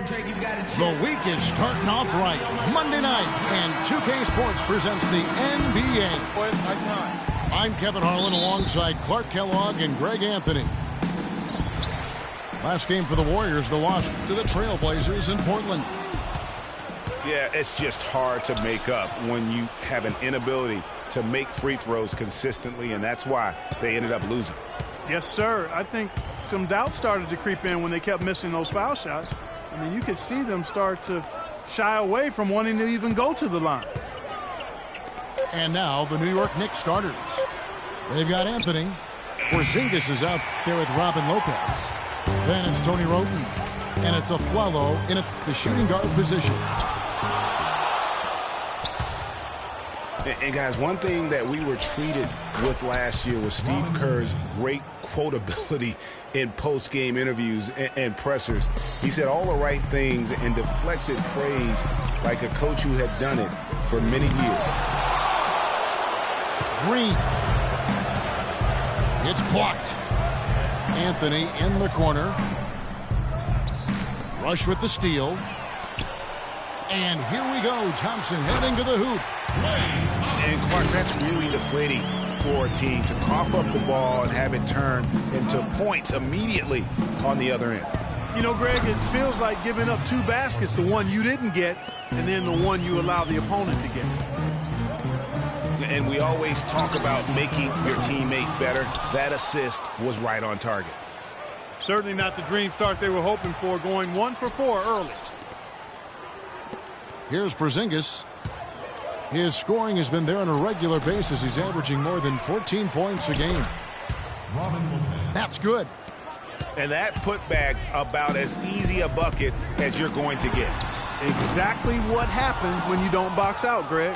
The week is starting off right. Monday night, and 2K Sports presents the NBA. I'm Kevin Harlan alongside Clark Kellogg and Greg Anthony. Last game for the Warriors, the loss to the Trailblazers in Portland. Yeah, it's just hard to make up when you have an inability to make free throws consistently, and that's why they ended up losing. Yes, sir. I think some doubt started to creep in when they kept missing those foul shots. I mean, you could see them start to shy away from wanting to even go to the line. And now the New York Knicks starters. They've got Anthony. Porzingis is out there with Robin Lopez. Then it's Tony Roden. And it's Aflalo in the shooting guard position. And guys, one thing that we were treated with last year was Steve Kerr's great quotability in post-game interviews and pressers. He said all the right things and deflected praise like a coach who had done it for many years. Green. It's blocked. Anthony in the corner. Rush with the steal. And here we go. Thompson heading to the hoop. And Clark, that's really deflating for a team to cough up the ball and have it turn into points immediately on the other end. You know, Greg, it feels like giving up two baskets, the one you didn't get, and then the one you allow the opponent to get. And we always talk about making your teammate better. That assist was right on target. Certainly not the dream start they were hoping for, going 1 for 4 early. Here's Porzingis. His scoring has been there on a regular basis. He's averaging more than 14 points a game. That's good. And that putback about as easy a bucket as you're going to get. Exactly what happens when you don't box out, Greg.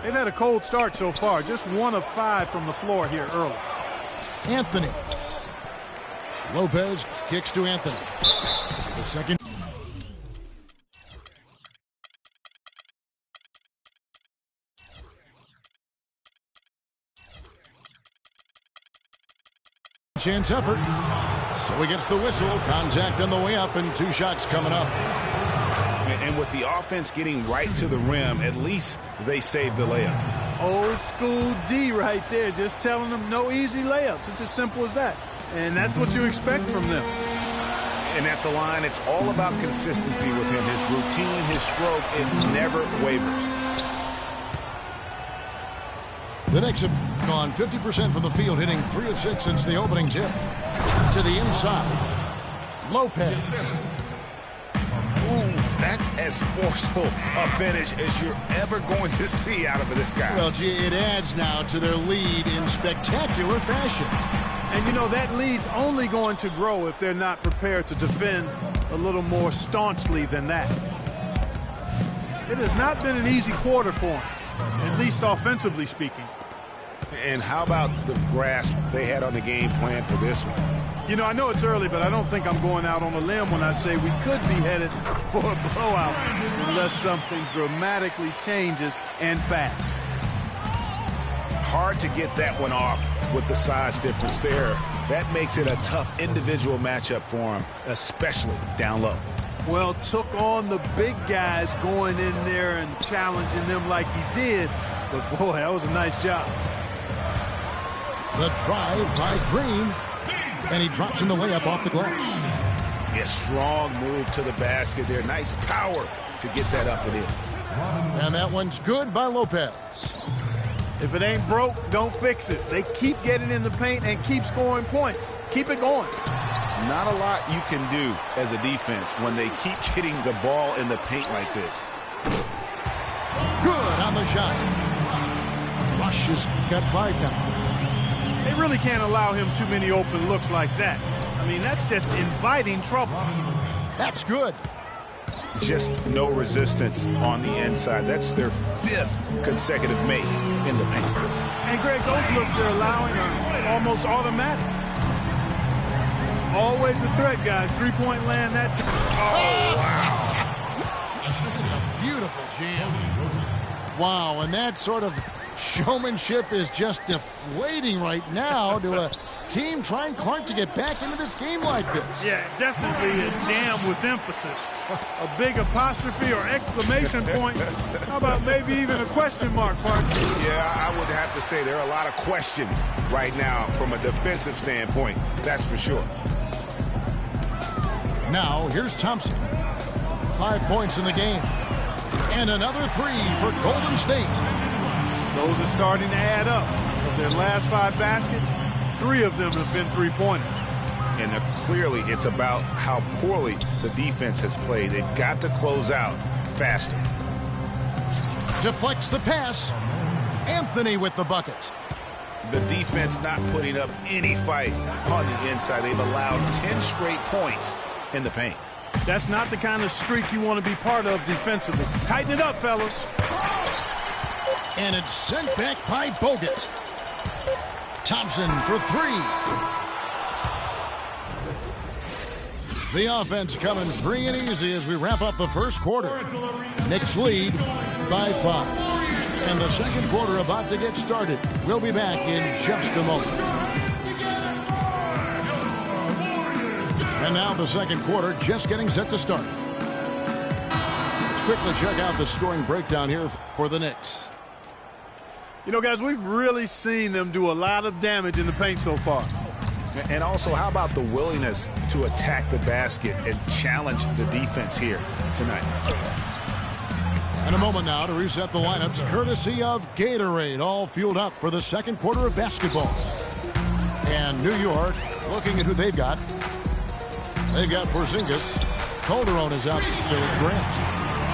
They've had a cold start so far. Just 1 of 5 from the floor here early. Anthony. Lopez kicks to Anthony. The second. Chance effort. So he gets the whistle. Contact on the way up and 2 shots coming up. And with the offense getting right to the rim, at least they saved the layup. Old school D right there. Just telling them no easy layups. It's as simple as that. And that's what you expect from them. And at the line, it's all about consistency with him. His routine, his stroke, it never wavers. The Knicks have gone 50% from the field, hitting 3 of 6 since the opening tip. To the inside. Lopez. Ooh, that's as forceful a finish as you're ever going to see out of this guy. Well, gee, it adds now to their lead in spectacular fashion. And, you know, that lead's only going to grow if they're not prepared to defend a little more staunchly than that. It has not been an easy quarter for them, at least offensively speaking. And how about the grasp they had on the game plan for this one? You know, I know it's early, but I don't think I'm going out on a limb when I say we could be headed for a blowout unless something dramatically changes and fast. Hard to get that one off with the size difference there. That makes it a tough individual matchup for him, especially down low. Well, took on the big guys going in there and challenging them like he did. But, boy, that was a nice job. The drive by Green. And he drops in the layup off the glass. A strong move to the basket there. Nice power to get that up and in. And that one's good by Lopez. If it ain't broke, don't fix it. They keep getting in the paint and keep scoring points. Keep it going. Not a lot you can do as a defense when they keep getting the ball in the paint like this. Good on the shot. Rush has got 5 now. They really can't allow him too many open looks like that. I mean, that's just inviting trouble. That's good. Just no resistance on the inside. That's their 5th consecutive make in the paint. And, Greg, those looks they're allowing are almost automatic. Always a threat, guys. 3-point land that time. Oh, wow. This is a beautiful jam. Wow, and that sort of showmanship is just deflating right now to team trying, Clark, to get back into this game like this? Yeah, definitely a jam with emphasis. A big apostrophe or exclamation point. How about maybe even a question mark, Clark? Yeah, I would have to say there are a lot of questions right now from a defensive standpoint. That's for sure. Now, here's Thompson. 5 points in the game. And another 3 for Golden State. Those are starting to add up. Of their last 5 baskets, 3 of them have been three-pointers. And clearly it's about how poorly the defense has played. They've got to close out faster. Deflects the pass. Anthony with the bucket. The defense not putting up any fight on the inside. They've allowed 10 straight points in the paint. That's not the kind of streak you want to be part of defensively. Tighten it up, fellas. And it's sent back by Bogut. Thompson for 3. The offense coming free and easy as we wrap up the first quarter. Knicks lead by 5. And the second quarter about to get started. We'll be back in just a moment. And now the second quarter just getting set to start. Let's quickly check out the scoring breakdown here for the Knicks. You know, guys, we've really seen them do a lot of damage in the paint so far. And also, how about the willingness to attack the basket and challenge the defense here tonight? And a moment now to reset the lineups, courtesy of Gatorade, all fueled up for the second quarter of basketball. And New York, looking at who they've got. They've got Porzingis. Calderon is out there with Grant.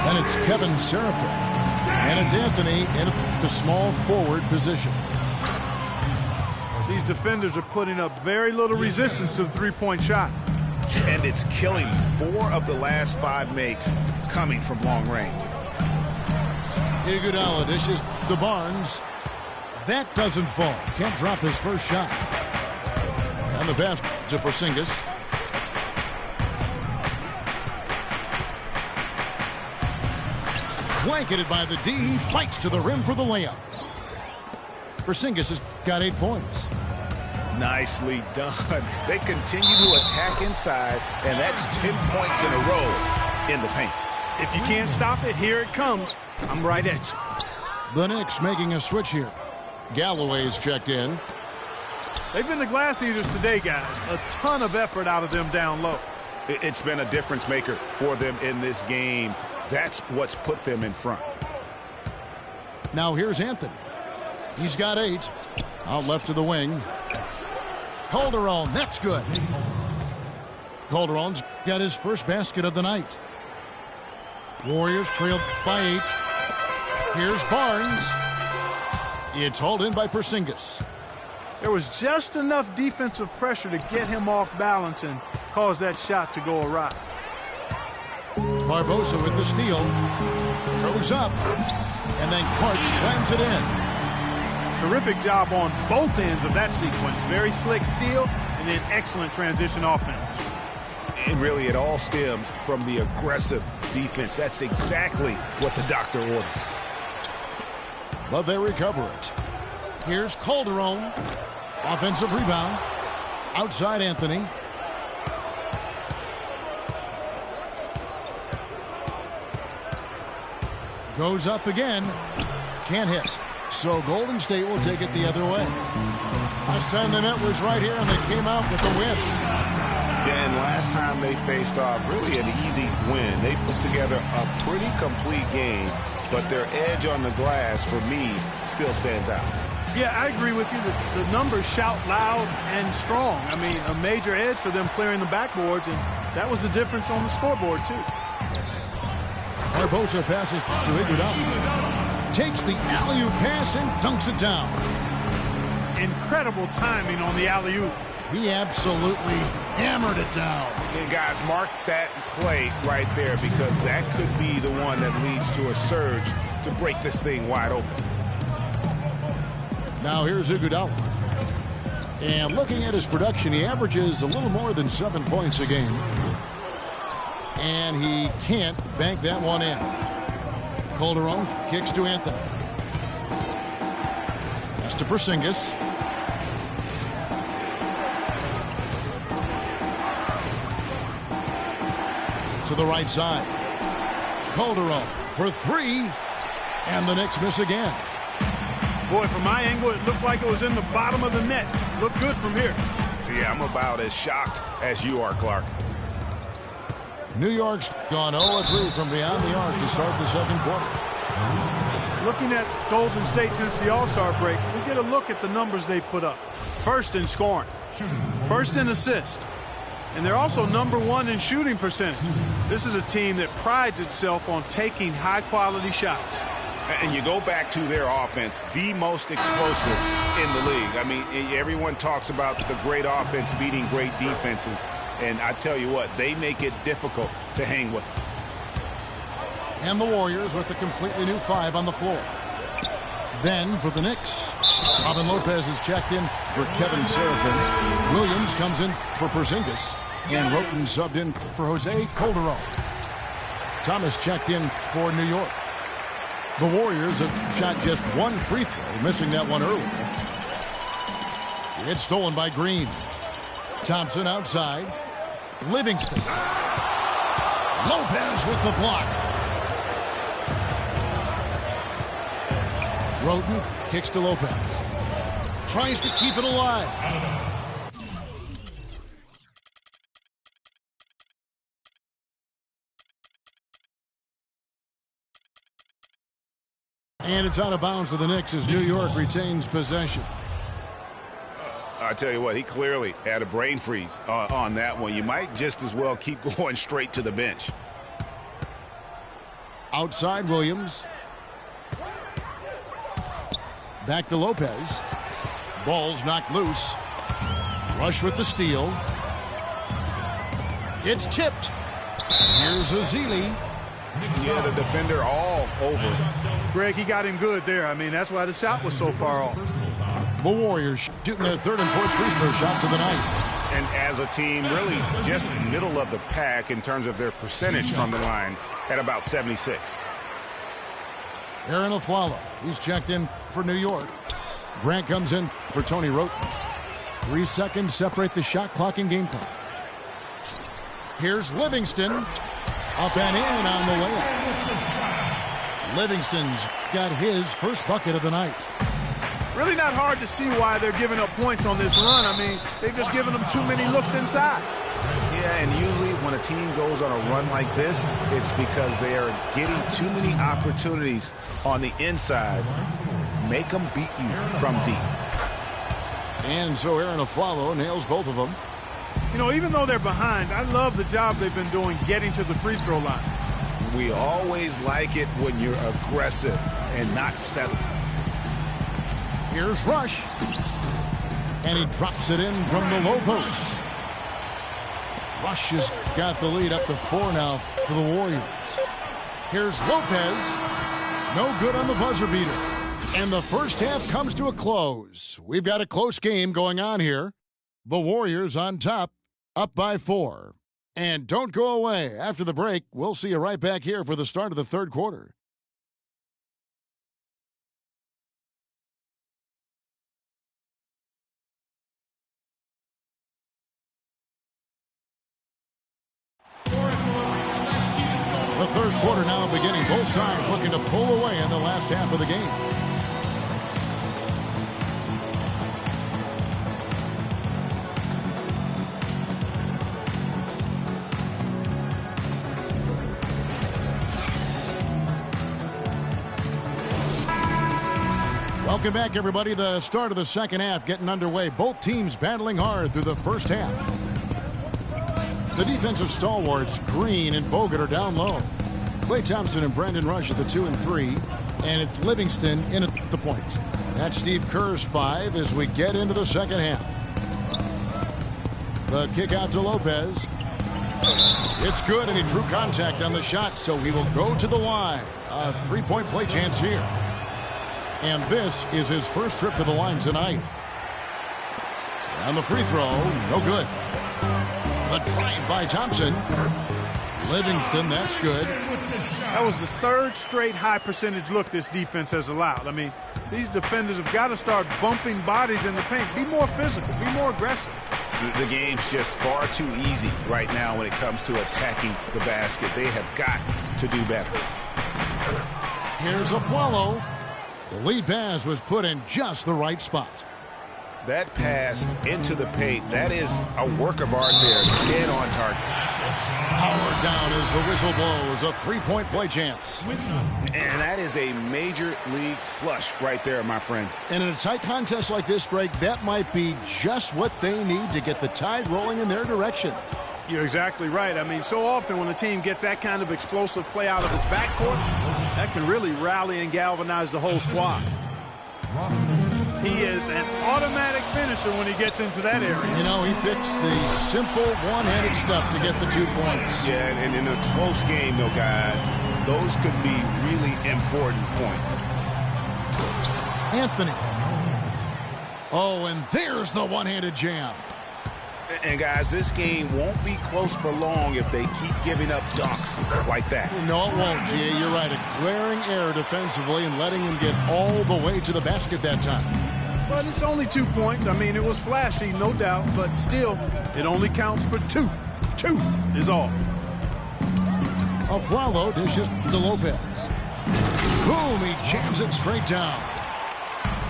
And it's Kevin Seraphin. And it's Anthony in the small forward position. These defenders are putting up very little resistance to the three-point shot. And it's killing 4 of the last 5 makes coming from long range. Iguodala dishes to Barnes. That doesn't fall. Can't drop his first shot. And the pass to Porzingis. Blanketed by the D. He fights to the rim for the layup. Porzingis has got 8 points. Nicely done. They continue to attack inside, and that's 10 points in a row in the paint. If you can't stop it, here it comes. I'm right at you. The Knicks making a switch here. Galloway's checked in. They've been the glass eaters today, guys. A ton of effort out of them down low. It's been a difference maker for them in this game. That's what's put them in front. Now here's Anthony. He's got 8. Out left to the wing. Calderon, that's good. Calderon's got his first basket of the night. Warriors trailed by 8. Here's Barnes. It's hauled in by Porzingis. There was just enough defensive pressure to get him off balance and cause that shot to go awry. Barbosa with the steal. Goes up. And then Clark slams it in. Terrific job on both ends of that sequence. Very slick steal and then excellent transition offense. And really, it all stems from the aggressive defense. That's exactly what the doctor ordered. But they recover it. Here's Calderon. Offensive rebound. Outside Anthony. Goes up again. Can't hit. So Golden State will take it the other way. Last time they met was right here, and they came out with the win. Yeah, and last time they faced off, really an easy win. They put together a pretty complete game, but their edge on the glass, for me, still stands out. Yeah, I agree with you. The numbers shout loud and strong. I mean, a major edge for them clearing the backboards, and that was the difference on the scoreboard, too. Barbosa passes to Iguodala. Takes the alley-oop pass and dunks it down. Incredible timing on the alley-oop. He absolutely hammered it down. And guys, mark that play right there, because that could be the one that leads to a surge to break this thing wide open. Now here's Iguodala. And looking at his production, he averages a little more than 7 points a game. And he can't bank that one in. Calderon kicks to Anthony. That's to Porzingis. to the right side. Calderon for three. And the Knicks miss again. Boy, from my angle, it looked like it was in the bottom of the net. Looked good from here. Yeah, I'm about as shocked as you are, Clark. New York's gone 0-3 from beyond the arc to start the second quarter. Looking at Golden State since the All-Star break, we get a look at the numbers they put up. First in scoring, first in assists, and they're also #1 in shooting percentage. This is a team that prides itself on taking high-quality shots. And you go back to their offense, the most explosive in the league. I mean, everyone talks about the great offense beating great defenses. And I tell you what, they make it difficult to hang with them. And the Warriors with a completely new 5 on the floor. Then for the Knicks, Robin Lopez is checked in for Kevin Serafin. Williams comes in for Porzingis. And Roten subbed in for Jose Calderon. Thomas checked in for New York. The Warriors have shot just one free throw, missing that one earlier. It's stolen by Green. Thompson outside. Livingston. Lopez with the block. Roten kicks to Lopez. Tries to keep it alive. And it's out of bounds to the Knicks as New York retains possession. I tell you what, he clearly had a brain freeze on that one. You might just as well keep going straight to the bench. Outside Williams. Back to Lopez. Ball's knocked loose. Rush with the steal. It's tipped. Here's Azili. Yeah, the defender all over. Greg, he got him good there. I mean, that's why the shot was so far off. The Warriors shooting their third and fourth free throw shots of the night. And as a team, really just middle of the pack in terms of their percentage from the line at about 76. Aaron Aflalo, he's checked in for New York. Grant comes in for Tony Roten. 3 seconds separate the shot clock and game clock. Here's Livingston. Up and in on the layup. Livingston's got his first bucket of the night. Really not hard to see why they're giving up points on this run. I mean, they've just given them too many looks inside. Yeah, and usually when a team goes on a run like this, it's because they are getting too many opportunities on the inside. Make them beat you from deep. And so Aaron Aflalo nails both of them. You know, even though they're behind, I love the job they've been doing getting to the free throw line. We always like it when you're aggressive and not settling. Here's Rush. And he drops it in from the low post. Rush has got the lead up to 4 now for the Warriors. Here's Lopez. No good on the buzzer beater. And the first half comes to a close. We've got a close game going on here. The Warriors on top, up by 4. And don't go away. After the break, we'll see you right back here for the start of the third quarter. The third quarter now beginning. Both sides looking to pull away in the last half of the game. Welcome back, everybody. The start of the second half getting underway. Both teams battling hard through the first half. The defensive stalwarts, Green and Bogut, are down low. Klay Thompson and Brandon Rush at the 2 and 3. And it's Livingston in at the point. That's Steve Kerr's 5 as we get into the second half. The kick out to Lopez. It's good, and he drew contact on the shot, so he will go to the line. A three-point play chance here. And this is his first trip to the line tonight. And the free throw, no good. The drive by Thompson. Livingston, that's good. That was the third straight high percentage look this defense has allowed. I mean, these defenders have got to start bumping bodies in the paint. Be more physical, be more aggressive. The game's just far too easy right now when it comes to attacking the basket. They have got to do better. Here's Afflalo. The lead pass was put in just the right spot. That pass into the paint, that is a work of art there. Dead on target. Powered down as the whistle blows. A three-point play chance. And that is a major league flush right there, my friends. And in a tight contest like this, Greg, that might be just what they need to get the tide rolling in their direction. You're exactly right. I mean, so often when a team gets that kind of explosive play out of its backcourt, that can really rally and galvanize the whole squad. He is an automatic finisher when he gets into that area. You know, he picks the simple one-handed stuff to get the 2 points. Yeah, and in a close game, though, guys, those could be really important points. Anthony. Oh, and there's the one-handed jam. And, guys, this game won't be close for long if they keep giving up dunks like that. No, it won't, G.A. You're right. A glaring error defensively and letting him get all the way to the basket that time. But it's only 2 points. I mean, it was flashy, no doubt, but still, it only counts for 2. 2 is all. Afflalo dishes to Lopez. Boom, he jams it straight down.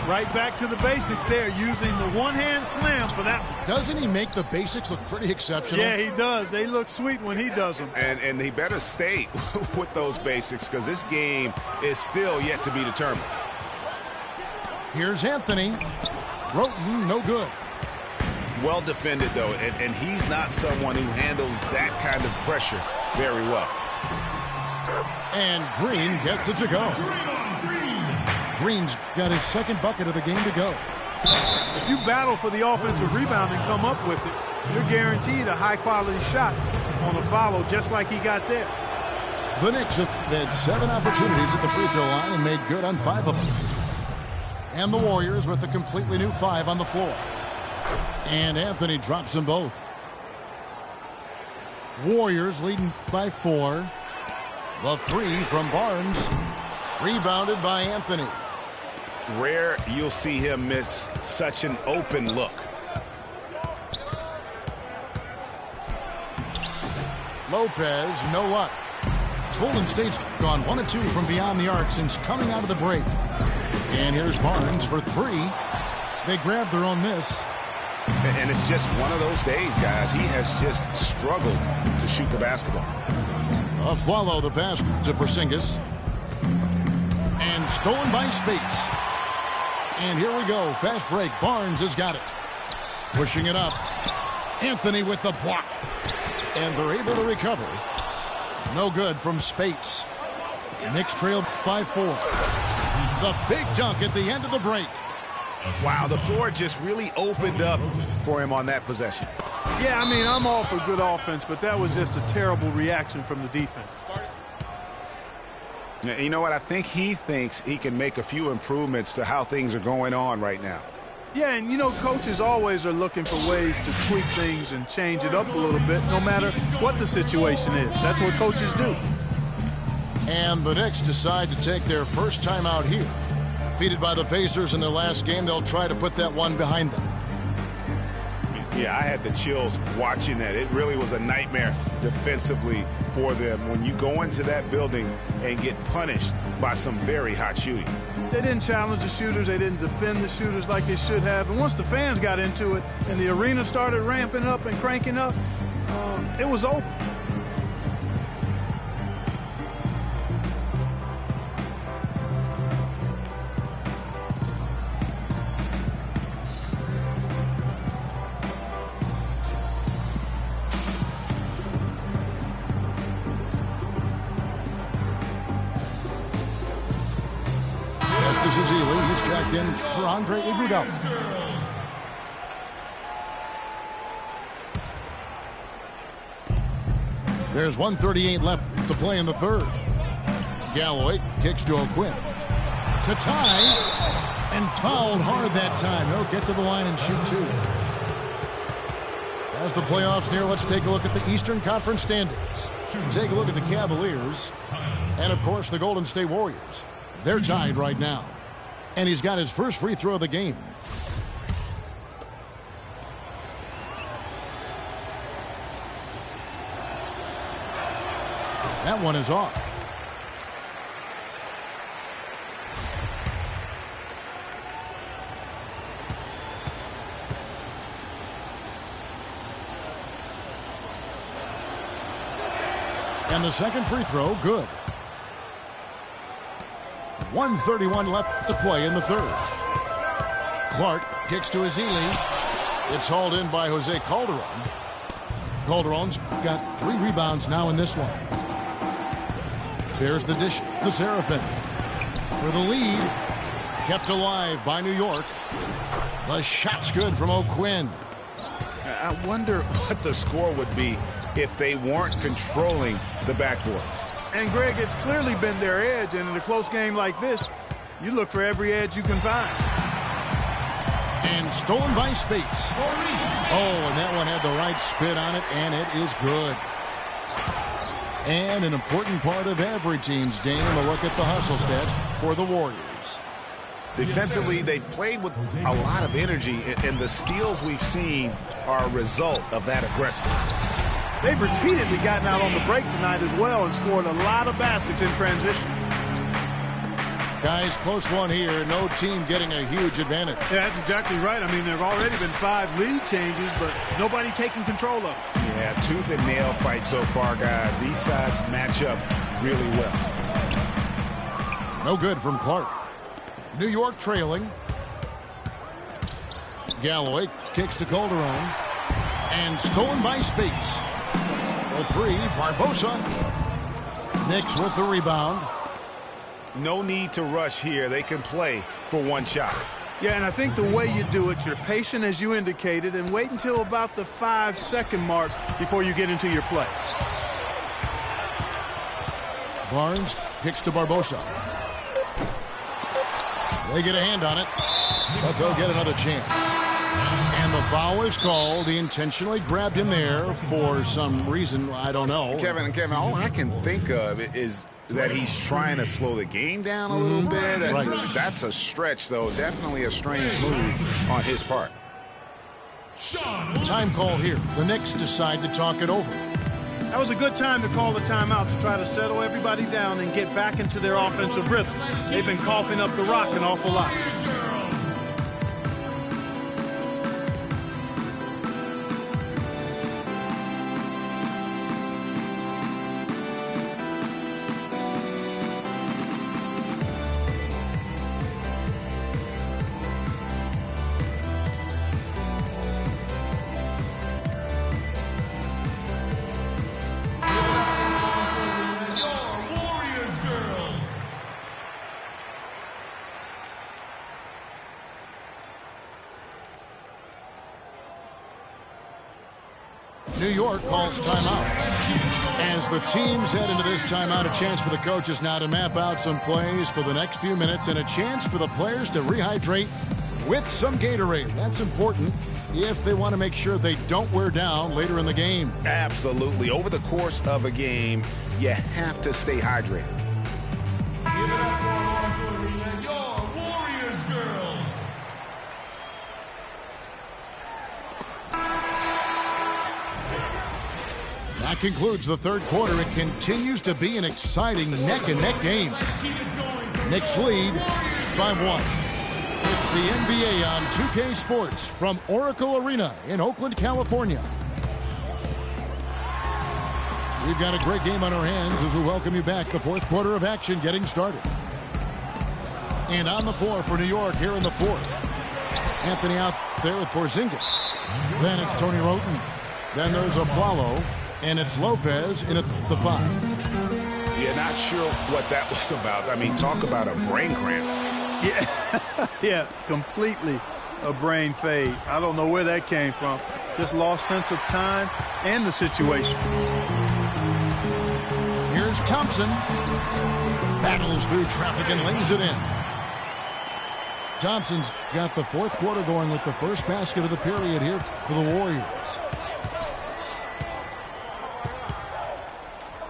Right back to the basics there, using the one-hand slam for that one. Doesn't he make the basics look pretty exceptional? Yeah, he does. They look sweet when he does them. And he better stay with those basics because this game is still yet to be determined. Here's Anthony. Roten, no good. Well defended, though, and he's not someone who handles that kind of pressure very well. And Green gets it to go. Green's got his second bucket of the game to go. If you battle for the offensive rebound and come up with it, you're guaranteed a high-quality shot on a follow just like he got there. The Knicks have had 7 opportunities at the free throw line and made good on 5 of them. And the Warriors with a completely new 5 on the floor. And Anthony drops them both. Warriors leading by 4. The 3 from Barnes. Rebounded by Anthony. Rare you'll see him miss such an open look. Lopez, no luck. Golden State's gone 1 of 2 from beyond the arc since coming out of the break. And here's Barnes for 3. They grabbed their own miss. And it's just one of those days, guys. He has just struggled to shoot the basketball. Afflalo the pass to Porzingis. And stolen by Spates. And here we go. Fast break. Barnes has got it. Pushing it up. Anthony with the block. And they're able to recover. No good from Spates. Knicks trail by 4. The big dunk at the end of the break. Wow, the floor just really opened up for him on that possession. Yeah, I mean, I'm all for good offense, but that was just a terrible reaction from the defense. You know what? I think he thinks he can make a few improvements to how things are going on right now. Yeah, and you know, coaches always are looking for ways to tweak things and change it up a little bit, no matter what the situation is. That's what coaches do. And the Knicks decide to take their first time out here. Defeated by the Pacers in their last game, they'll try to put that one behind them. Yeah, I had the chills watching that. It really was a nightmare defensively for them when you go into that building and get punished by some very hot shooting. They didn't challenge the shooters. They didn't defend the shooters like they should have. And once the fans got into it and the arena started ramping up and cranking up, it was over. He's checked in for Andre Iguodala. There's 1:38 left to play in the third. Galloway kicks to O'Quinn. To tie, and fouled hard that time. He'll get to the line and shoot 2. As the playoffs near, let's take a look at the Eastern Conference standings. Take a look at the Cavaliers and, of course, the Golden State Warriors. They're tied right now. And he's got his first free throw of the game. That one is off. And the second free throw, good. 1:31 left to play in the third. Clark kicks to Ezeli. It's hauled in by Jose Calderon. Calderon's got 3 rebounds now in this one. There's the dish to Seraphin. For the lead, kept alive by New York. The shot's good from O'Quinn. I wonder what the score would be if they weren't controlling the backboard. And, Greg, it's clearly been their edge, and in a close game like this, you look for every edge you can find. And stolen by Spates. Oh, and that one had the right spin on it, and it is good. And an important part of every team's game, a look at the hustle stats for the Warriors. Defensively, they played with a lot of energy, and the steals we've seen are a result of that aggressiveness. They've repeatedly gotten out on the break tonight as well and scored a lot of baskets in transition. Guys, close one here. No team getting a huge advantage. Yeah, that's exactly right. I mean, there have already been 5 lead changes, but nobody taking control of it. Yeah, tooth and nail fight so far, guys. These sides match up really well. No good from Clark. New York trailing. Galloway kicks to Calderon. And stolen by Spates. For 3, Barbosa. Knicks with the rebound. No need to rush here. They can play for one shot. Yeah, and I think the way you do it, you're patient as you indicated, and wait until about the 5-second mark before you get into your play. Barnes kicks to Barbosa. They get a hand on it, but they'll get another chance. And the foul is called. He intentionally grabbed him there for some reason. I don't know. Kevin, all I can think of is that he's trying to slow the game down a little bit. Right. That's a stretch, though. Definitely a strange move on his part. Time call here. The Knicks decide to talk it over. That was a good time to call the timeout to try to settle everybody down and get back into their offensive rhythm. They've been coughing up the rock an awful lot. New York calls timeout. As the teams head into this timeout, a chance for the coaches now to map out some plays for the next few minutes and a chance for the players to rehydrate with some Gatorade. That's important if they want to make sure they don't wear down later in the game. Absolutely. Over the course of a game, you have to stay hydrated. Give it up for North Arena, your Warriors girls. That concludes the third quarter. It continues to be an exciting neck-and-neck game. Knicks lead by 1. It's the NBA on 2K Sports from Oracle Arena in Oakland, California. We've got a great game on our hands as we welcome you back. The fourth quarter of action getting started. And on the floor for New York here in the fourth. Anthony out there with Porzingis. Then it's Tony Roten. Then there's a Flalo. And it's Lopez in at the 5. Yeah, not sure what that was about. I mean, talk about a brain cramp. Yeah, yeah, completely a brain fade. I don't know where that came from. Just lost sense of time and the situation. Here's Thompson. Battles through traffic and lays it in. Thompson's got the fourth quarter going with the first basket of the period here for the Warriors.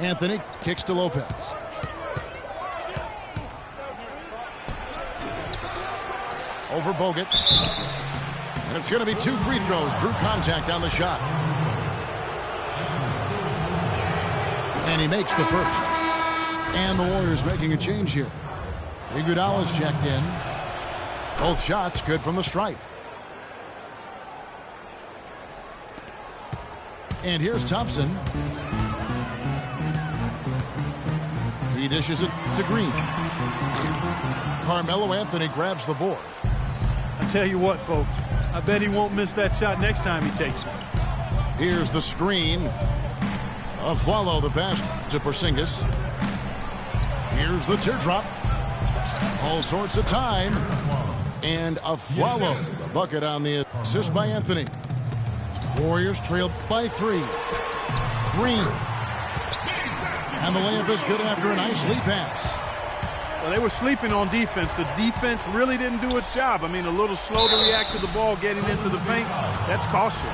Anthony kicks to Lopez. Over Bogut. And it's going to be 2 free throws. Drew contact on the shot. And he makes the first. And the Warriors making a change here. Iguodala's checked in. Both shots good from the stripe. And here's Thompson. He dishes it to Green. Carmelo Anthony grabs the board. I tell you what, folks, I bet he won't miss that shot next time he takes it. Here's the screen. A follow the pass to Porzingis. Here's the teardrop. All sorts of time. And a follow. The bucket on the assist by Anthony. Warriors trailed by 3. Green. And the layup is good after a nice lead pass. Well, they were sleeping on defense. The defense really didn't do its job. I mean, a little slow to react to the ball getting into the paint. That's costly.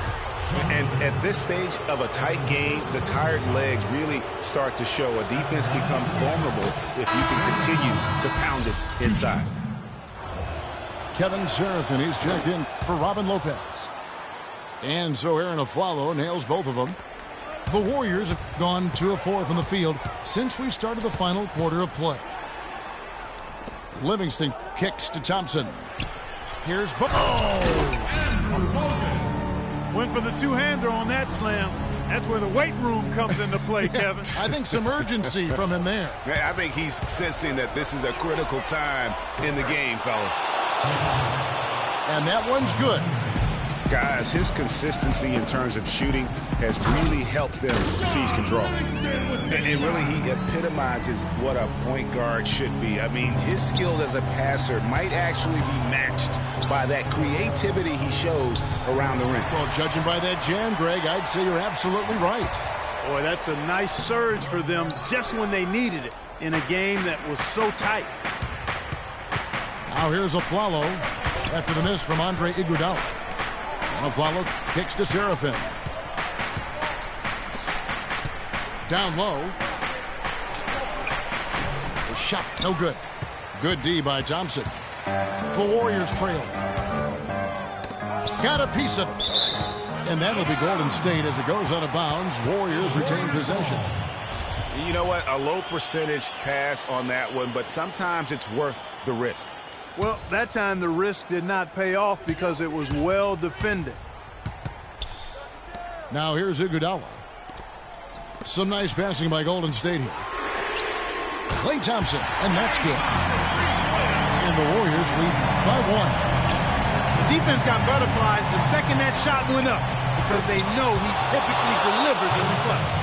And at this stage of a tight game, the tired legs really start to show. A defense becomes vulnerable if you can continue to pound it inside. Kevin Seraphin, he's checked in for Robin Lopez. And so Aaron Aflalo nails both of them. The Warriors have gone 2 of 4 from the field since we started the final quarter of play. Livingston kicks to Thompson. Here's Went for the two-hander on that slam. That's where the weight room comes into play, Kevin. I think some urgency from him there. I think he's sensing that this is a critical time in the game, fellas. And that one's good. Guys, his consistency in terms of shooting has really helped them seize control. And really, he epitomizes what a point guard should be. I mean, his skill as a passer might actually be matched by that creativity he shows around the rim. Well, judging by that jam, Greg, I'd say you're absolutely right. Boy, that's a nice surge for them just when they needed it in a game that was so tight. Now here's Aflalo after the miss from Andre Iguodala. And Aflalo kicks to Seraphin. Down low. The shot, no good. Good D by Thompson. The Warriors trail. Got a piece of it. And that'll be Golden State as it goes out of bounds. Warriors retain possession. You know what? A low percentage pass on that one, but sometimes it's worth the risk. Well, that time the risk did not pay off because it was well defended. Now here's Iguodala. Some nice passing by Golden State here. Klay Thompson, and that's good. And the Warriors lead by 1. The defense got butterflies the second that shot went up because they know he typically delivers in the clutch.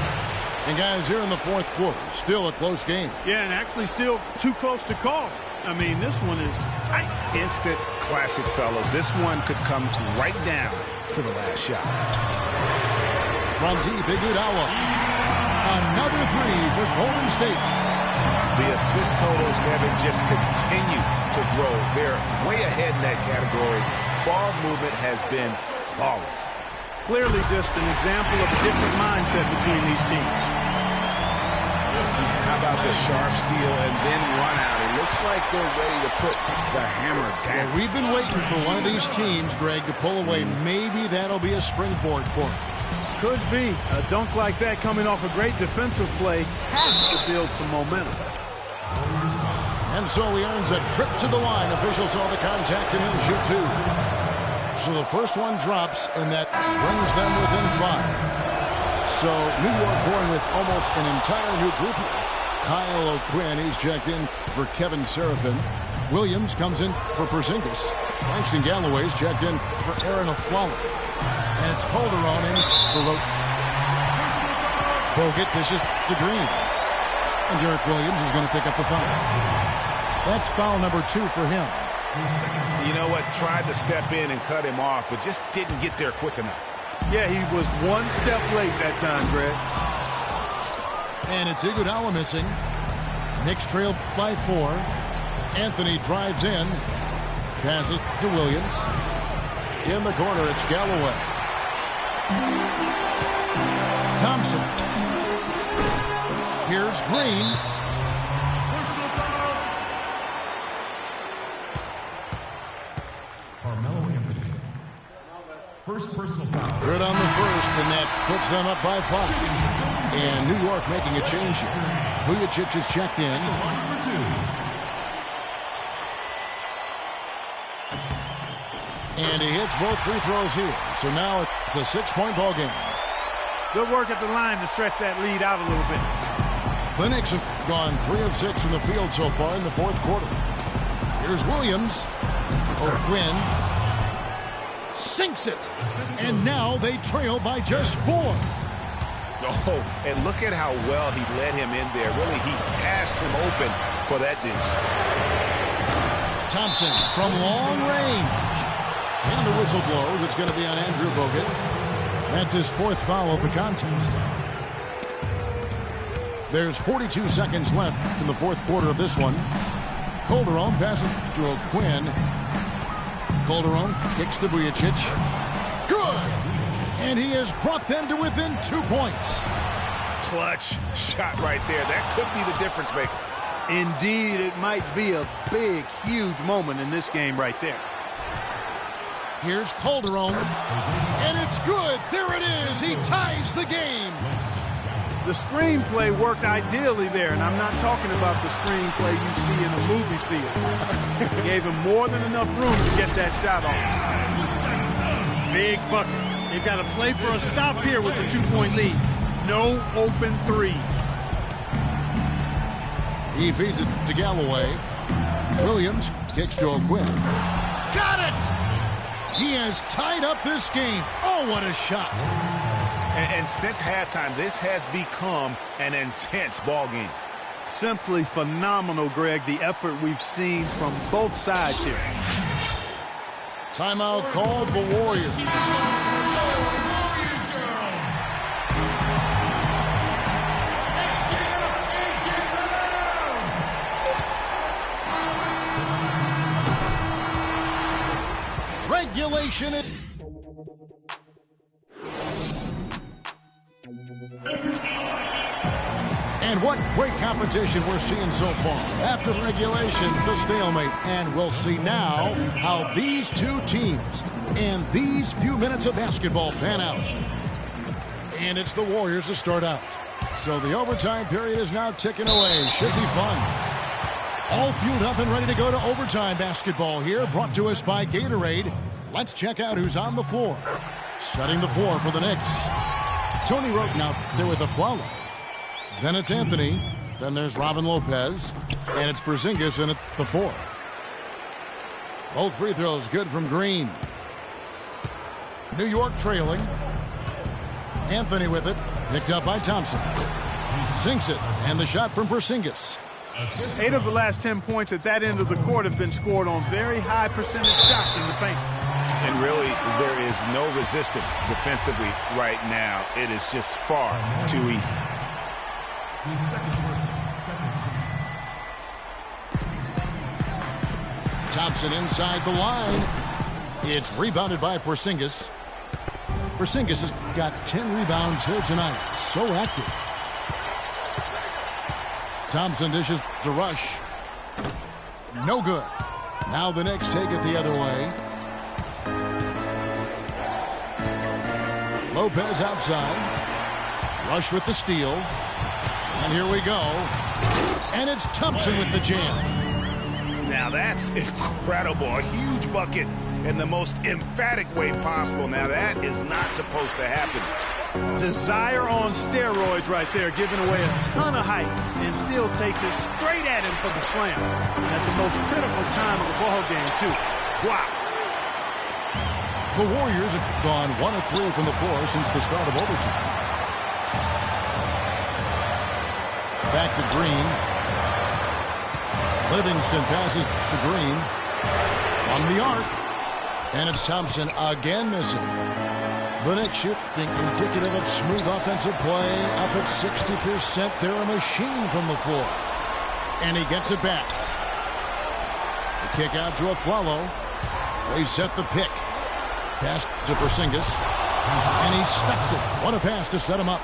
And guys, here in the fourth quarter, still a close game. Yeah, and actually still too close to call. I mean, this one is tight. Instant classic, fellas. This one could come right down to the last shot. From deep, Iguodala. Another 3 for Golden State. The assist totals, Kevin, just continue to grow. They're way ahead in that category. Ball movement has been flawless. Clearly just an example of a different mindset between these teams. How about the sharp steal and then run out? It looks like they're ready to put the hammer down. Well, we've been waiting for one of these teams, Greg, to pull away. Maybe that'll be a springboard for them. Could be. A dunk like that coming off a great defensive play has to build some momentum. And so he earns a trip to the line. Officials saw the contact and he'll shoot 2. So the first one drops, and that brings them within 5. So New York going with almost an entire new group here. Kyle O'Quinn, he's checked in for Kevin Seraphin. Williams comes in for Porzingis. Langston Galloway's checked in for Aaron Aflalo. And it's Calderon in for Bogut dishes to Green. And Derek Williams is going to pick up the foul. That's foul number 2 for him. You know what? Tried to step in and cut him off, but just didn't get there quick enough. Yeah, he was one step late that time, Greg. And it's Iguodala missing. Knicks trail by 4. Anthony drives in. Passes to Williams. In the corner, it's Galloway. Thompson. Here's Green. Carmelo Anthony. First personal foul. Good on the first, and that puts them up by 5. And New York making a change here. Vujacic is checked in. And he hits both free throws here. So now it's a 6-point ball game. Good work at the line to stretch that lead out a little bit. The Knicks have gone 3 of 6 from the field so far in the fourth quarter. Here's Williams. O'Quinn sinks it. And now they trail by just 4. Oh, and look at how well he led him in there. Really, he passed him open for that dish. Thompson from long range. And the whistle blows. It's going to be on Andrew Bogut. That's his 4th foul of the contest. There's 42 seconds left in the fourth quarter of this one. Calderon passes to O'Quinn. Calderon kicks to Vujacic. Good! And he has brought them to within 2 points. Clutch shot right there. That could be the difference maker. Indeed, it might be a big, huge moment in this game right there. Here's Calderon. And it's good. There it is. He ties the game. The screenplay worked ideally there, and I'm not talking about the screenplay you see in a movie theater. He gave him more than enough room to get that shot off. Big bucket. They've got to play for a stop here with the 2-point lead. No open 3. He feeds it to Galloway. Williams kicks to O'Quinn. Got it! He has tied up this game. Oh, what a shot. And since halftime, this has become an intense ball game. Simply phenomenal, Greg, the effort we've seen from both sides here. Timeout called the Warriors. Regulation. And what great competition we're seeing so far. After regulation, the stalemate. And we'll see now how these two teams and these few minutes of basketball pan out. And it's the Warriors to start out. So the overtime period is now ticking away. Should be fun. All fueled up and ready to go to overtime basketball here. Brought to us by Gatorade. Let's check out who's on the floor. Setting the floor for the Knicks. Tony Roten out there with a foul. Then it's Anthony. Then there's Robin Lopez. And it's Porzingis in at the 4. Both free throws good from Green. New York trailing. Anthony with it. Picked up by Thompson. Sinks it. And the shot from Porzingis. 8 of the last 10 points at that end of the court have been scored on very high percentage shots in the paint. And really, there is no resistance defensively right now. It is just far too easy. Thompson inside the line. It's rebounded by Porzingis. Porzingis has got 10 rebounds here tonight. So active. Thompson dishes to Rush. No good. Now the Knicks take it the other way. Lopez outside. Rush with the steal. And here we go. And it's Thompson with the jam. Now that's incredible. A huge bucket in the most emphatic way possible. Now that is not supposed to happen. Desire on steroids right there, giving away a ton of height and still takes it straight at him for the slam. At the most critical time of the ball game, too. Wow. The Warriors have gone 1 of 3 from the floor since the start of overtime. Back to Green. Livingston passes to Green. From the arc. And it's Thompson again missing. The Knicks shooting indicative of smooth offensive play. Up at 60%. They're a machine from the floor. And he gets it back. The kick out to Aflalo. They set the pick. Pass to Porzingis. And he stuffs it. What a pass to set him up.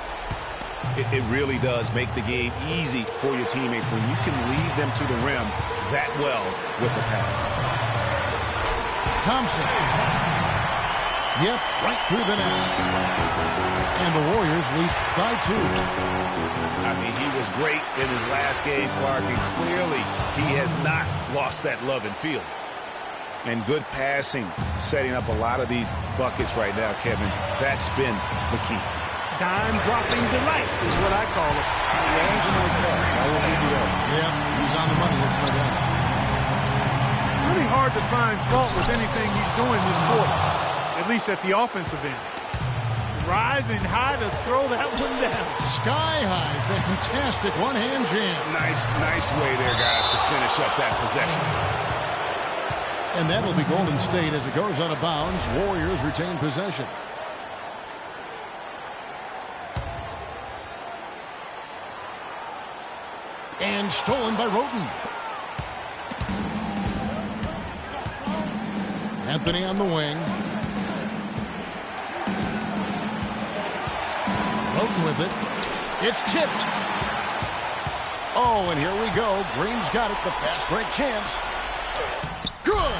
It really does make the game easy for your teammates when you can lead them to the rim that well with a pass. Thompson. Yep, right through the net. And the Warriors lead by 2. I mean, he was great in his last game, Clark, and clearly he has not lost that love and feel. And good passing, setting up a lot of these buckets right now, Kevin. That's been the key. Dime-dropping delights is what I call it. Yeah, that's a nice pass. I will give you that. Yep, he's on the money. That's no doubt. Really hard to find fault with anything he's doing this quarter, at least at the offensive end. Rising high to throw that one down. Sky high, fantastic one-hand jam. Nice way there, guys, to finish up that possession. And that'll be Golden State as it goes out of bounds. Warriors retain possession. And stolen by Roten. Anthony on the wing. Roten with it. It's tipped. Oh, and here we go. Green's got it. The fast break chance. Good.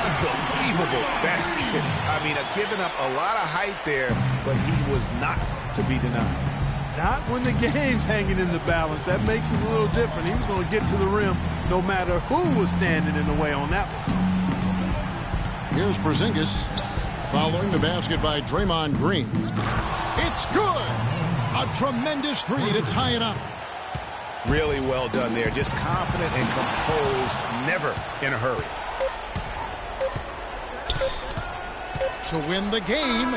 Unbelievable basket. I mean, giving up a lot of height there, but he was not to be denied. Not when the game's hanging in the balance. That makes it a little different. He was going to get to the rim no matter who was standing in the way on that one. Here's Porzingis following the basket by Draymond Green. It's good. A tremendous three to tie it up. Really well done there. Just confident and composed, never in a hurry. To win the game.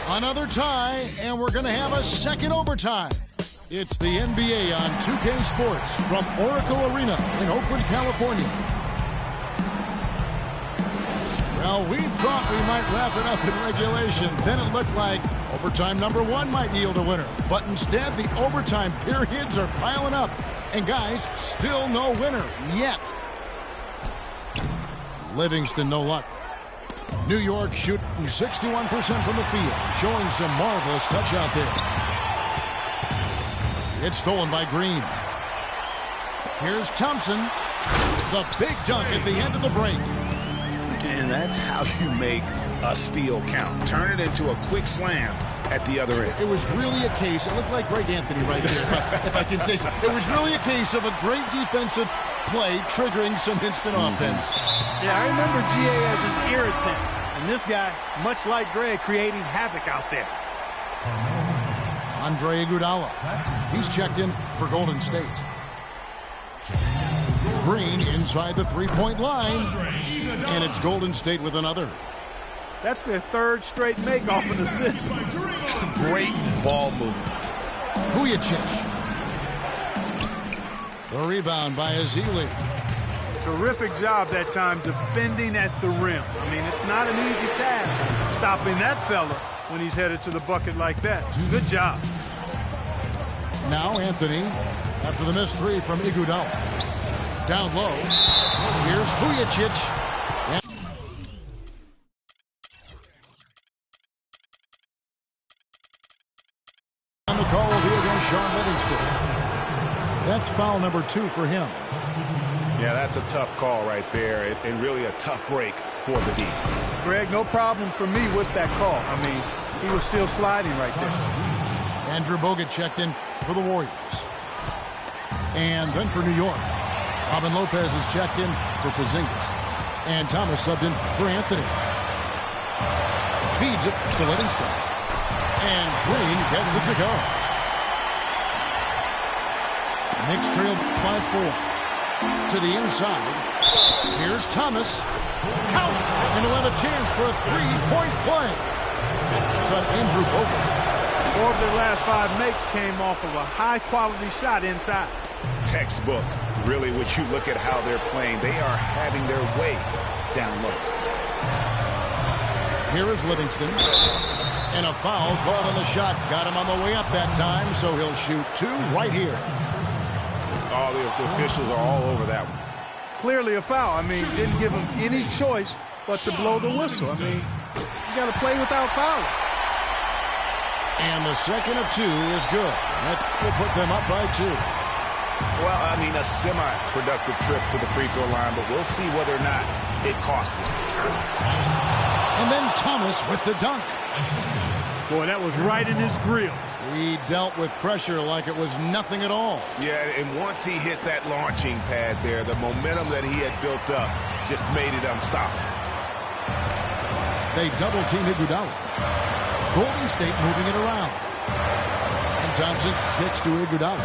Another tie, and we're going to have a second overtime. It's the NBA on 2K Sports from Oracle Arena in Oakland, California. Well, we thought we might wrap it up in regulation. Then it looked like overtime number 1 might yield a winner. But instead, the overtime periods are piling up. And guys, still no winner yet. Livingston, no luck. New York shooting 61% from the field, showing some marvelous touch out there. It's stolen by Green. Here's Thompson. The big dunk at the end of the break. And that's how you make a steal count. Turn it into a quick slam at the other end. It was really a case, it looked like Greg Anthony right there, if I can say so. It was really a case of a great defensive play triggering some instant offense. Yeah, I remember GA as an irritant. And this guy, much like Greg, creating havoc out there. Andre Iguodala. He's checked in for Golden State. Green inside the three-point line. And it's Golden State with another. That's their third straight make off an assist. Great ball movement. Vujacic. The rebound by Azili. Terrific job that time defending at the rim. I mean, it's not an easy task stopping that fella when he's headed to the bucket like that. Good job. Now Anthony, after the missed three from Iguodala. Down low. Here's Vujacic. And the call will be against Sean Livingston. That's foul number 2 for him. Yeah, that's a tough call right there, and really a tough break for the Heat. Greg, no problem for me with that call. I mean, he was still sliding right there. Andrew Bogut checked in for the Warriors. And then for New York, Robin Lopez is checked in for Porzingis. And Thomas subbed in for Anthony. Feeds it to Livingston. And Green gets it to go. Knicks trail by 4. To the inside. Here's Thomas. Count! And he'll have a chance for a three-point play. It's on Andrew Bogut. 4 of their last 5 makes came off of a high-quality shot inside. Textbook. Really, when you look at how they're playing, they are having their way down low. Here is Livingston. And a foul called on the shot. Got him on the way up that time, so he'll shoot 2 right here. All the officials are all over that one. Clearly a foul. I mean, didn't give him any choice but to blow the whistle. I mean, you got to play without fouling. And the second of 2 is good. That will put them up by 2. Well, I mean, a semi-productive trip to the free throw line, but we'll see whether or not it costs him. And then Thomas with the dunk. Boy, that was right in his grill. He dealt with pressure like it was nothing at all. Yeah, and once he hit that launching pad there, the momentum that he had built up just made it unstoppable. They double-team Iguodala. Golden State moving it around. And Thompson kicks to Iguodala.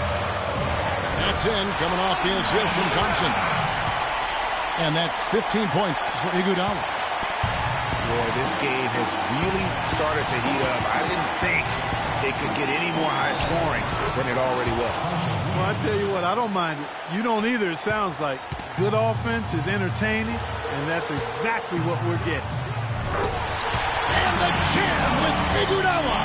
That's in, coming off the assist from Thompson. And that's 15 points for Iguodala. Boy, this game has really started to heat up. I didn't think it could get any more high scoring than it already was. Well, I tell you what, I don't mind it. You don't either, it sounds like. Good offense is entertaining, and that's exactly what we're getting. And the jam with Iguodala.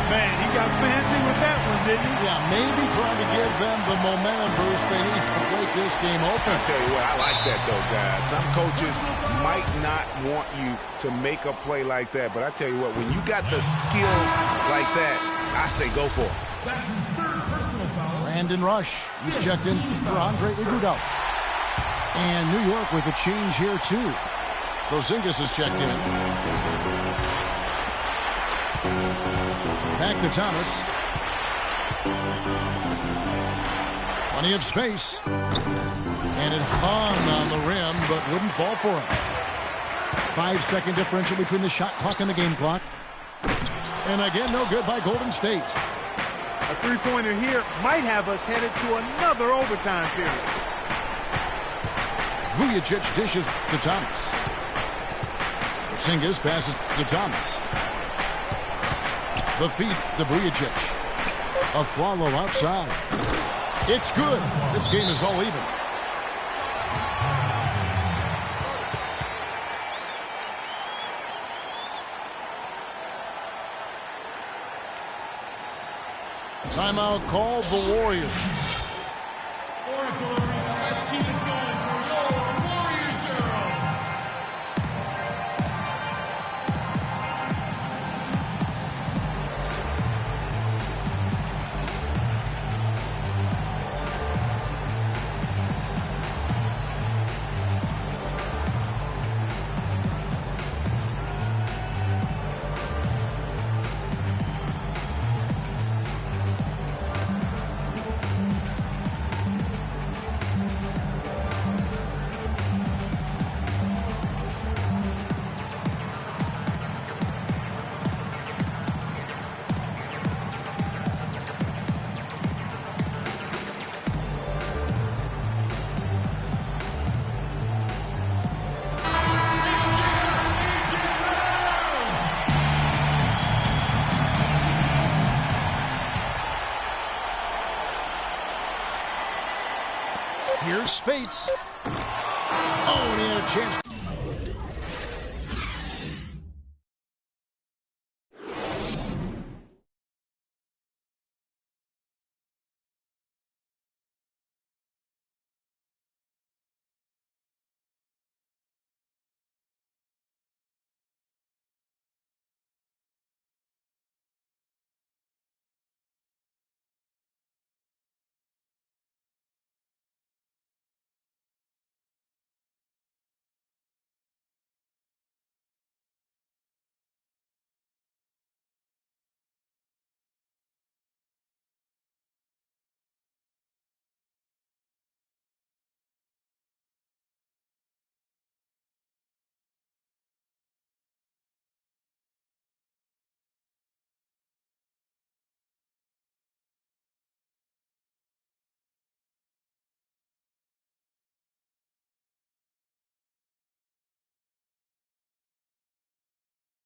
Man, he got fancy with that one, didn't he? Yeah, maybe trying to give them the momentum boost they need to break this game open. I'll tell you what, I like that, though, guys. Some coaches might not want you to make a play like that, but I tell you what, when you got the skills like that, I say go for it. That's his third personal foul. Brandon Rush, he's checked in for Andre Iguodala. And New York with a change here, too. Porzingis is checked in. Back to Thomas. Plenty of space. And it hung on the rim, but wouldn't fall for him. 5-second differential between the shot clock and the game clock. And again, no good by Golden State. A three-pointer here might have us headed to another overtime period. Vujacic dishes to Thomas. Porzingis passes to Thomas. The feed to Vujacic. A follow outside. It's good. This game is all even. Timeout called the Warriors. Oracle Arena, let's keep it going for your Warriors girls. Here's Spates. Oh, and he had a chance.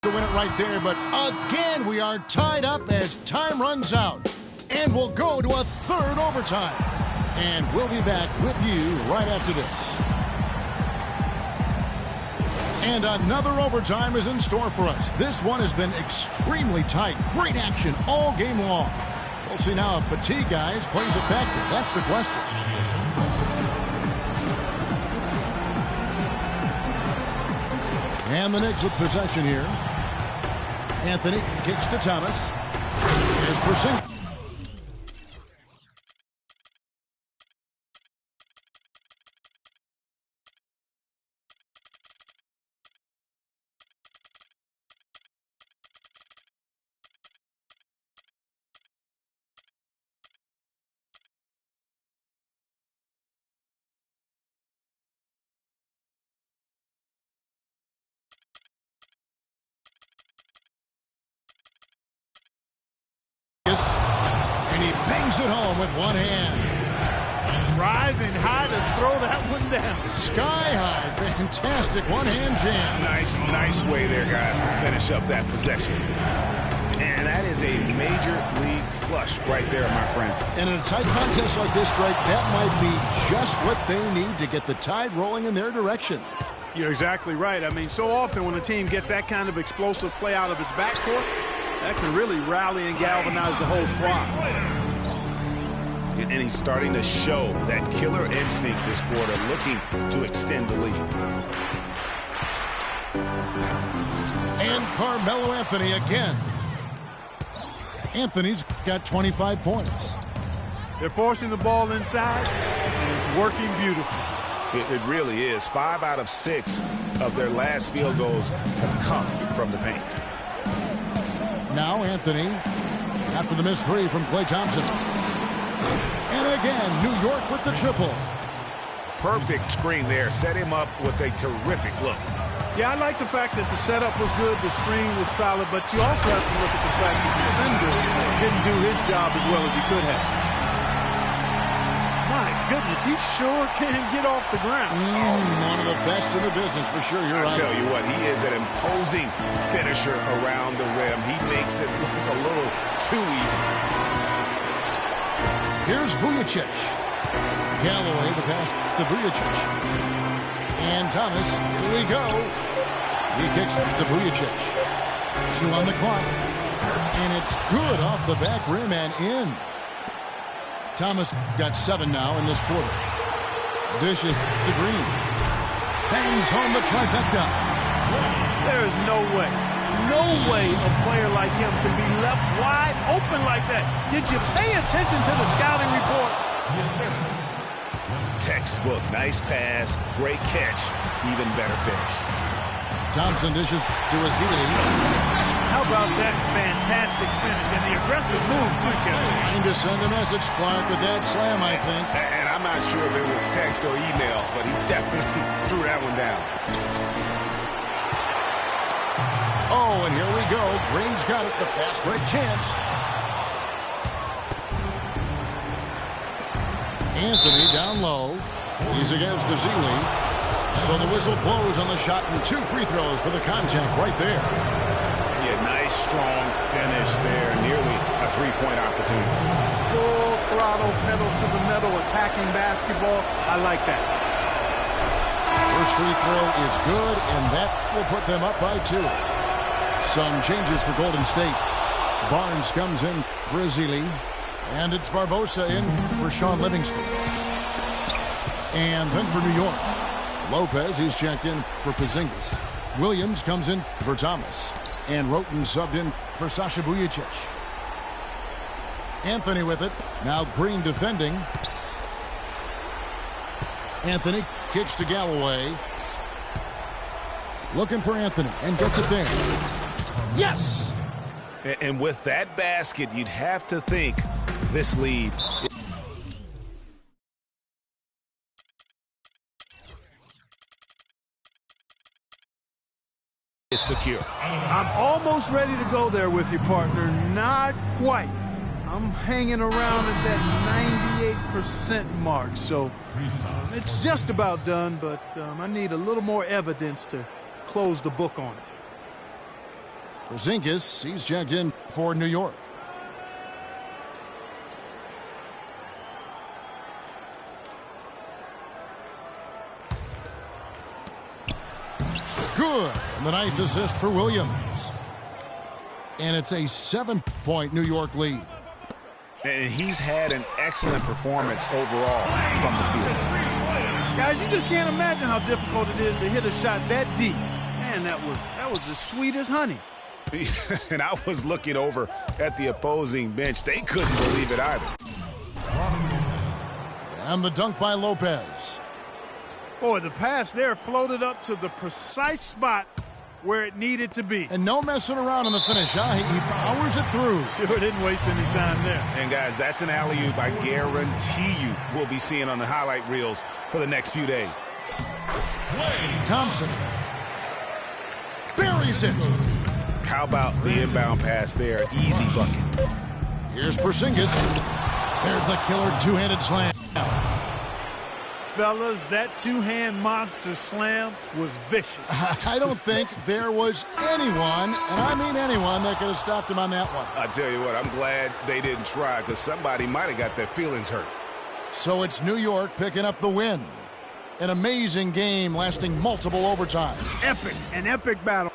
To win it right there, but again we are tied up as time runs out, and we'll go to a third overtime, and we'll be back with you right after this. And another overtime is in store for us. This one has been extremely tight. Great action all game long. We'll see now if fatigue, guys, plays a factor. That's the question. And the Knicks with possession here. Anthony kicks to Thomas. Here's Porzingis. Bangs it home with one hand. Rising high to throw that one down. Sky high. Fantastic one-hand jam. Nice way there, guys, to finish up that possession. And that is a major league flush right there, my friends. And in a tight contest like this, Greg, that might be just what they need to get the tide rolling in their direction. You're exactly right. I mean, so often when a team gets that kind of explosive play out of its backcourt, that can really rally and galvanize the whole squad. And he's starting to show that killer instinct this quarter, looking to extend the lead. And Carmelo Anthony again. Anthony's got 25 points. They're forcing the ball inside, and it's working beautifully. It really is. 5 out of 6 of their last field goals have come from the paint. Now Anthony, after the missed three from Klay Thompson. And again, New York with the triple. Perfect screen there. Set him up with a terrific look. Yeah, I like the fact that the setup was good, the screen was solid, but you also have to look at the fact that the defender didn't do his job as well as he could have. My goodness, he sure can get off the ground. One of the best in the business for sure. You're right. I tell you what, he is an imposing finisher around the rim. He makes it look a little too easy. Here's Vujacic. Galloway, the pass to Vujacic. And Thomas, here we go. He kicks to Vujacic. 2 on the clock. And it's good off the back rim and in. Thomas got 7 now in this quarter. Dishes to Green. Bangs home the trifecta. There is no way a player like him can be left wide open like that. Did you pay attention to the scouting report? Yes, sir. Textbook. Nice pass. Great catch. Even better finish. Thompson dishes to Azili. How about that fantastic finish and the aggressive move, too, Kevin? Trying to send a message, Clark, with that slam, I think. And I'm not sure if it was text or email, but he definitely threw that one down. Oh, and here we go. Green's got it. The fast break chance. Anthony down low. He's against Azili. So the whistle blows on the shot and 2 free throws for the contact right there. Yeah, nice, strong finish there. Nearly a 3-point opportunity. Full throttle, pedal to the metal, attacking basketball. I like that. First free throw is good, and that will put them up by 2. Some changes for Golden State. Barnes comes in for Azili. And it's Barbosa in for Sean Livingston. And then for New York, Lopez, he's checked in for Porzingis. Williams comes in for Thomas. And Roten subbed in for Sasha Vujacic. Anthony with it. Now Green defending. Anthony kicks to Galloway. Looking for Anthony and gets it there. Yes! And with that basket, you'd have to think this lead is secure. I'm almost ready to go there with you, partner. Not quite. I'm hanging around at that 98% mark, so it's just about done, but I need a little more evidence to close the book on it. Porzingis, he's checked in for New York. Good. And the nice assist for Williams. And it's a 7-point New York lead. And he's had an excellent performance overall from the field. Guys, you just can't imagine how difficult it is to hit a shot that deep. Man, that was as sweet as honey. And I was looking over at the opposing bench. They couldn't believe it either. And the dunk by Lopez. Boy, the pass there floated up to the precise spot where it needed to be. And no messing around in the finish, huh? He powers it through. Sure didn't waste any time there. And, guys, that's an alley-oop I guarantee you we'll be seeing on the highlight reels for the next few days. Thompson buries it. How about the inbound pass there? Easy bucket. Here's Porzingis. There's the killer two-handed slam. Fellas, that two-hand monster slam was vicious. I don't think there was anyone, and I mean anyone, that could have stopped him on that one. I tell you what, I'm glad they didn't try, because somebody might have got their feelings hurt. So it's New York picking up the win. An amazing game lasting multiple overtimes. Epic, an epic battle.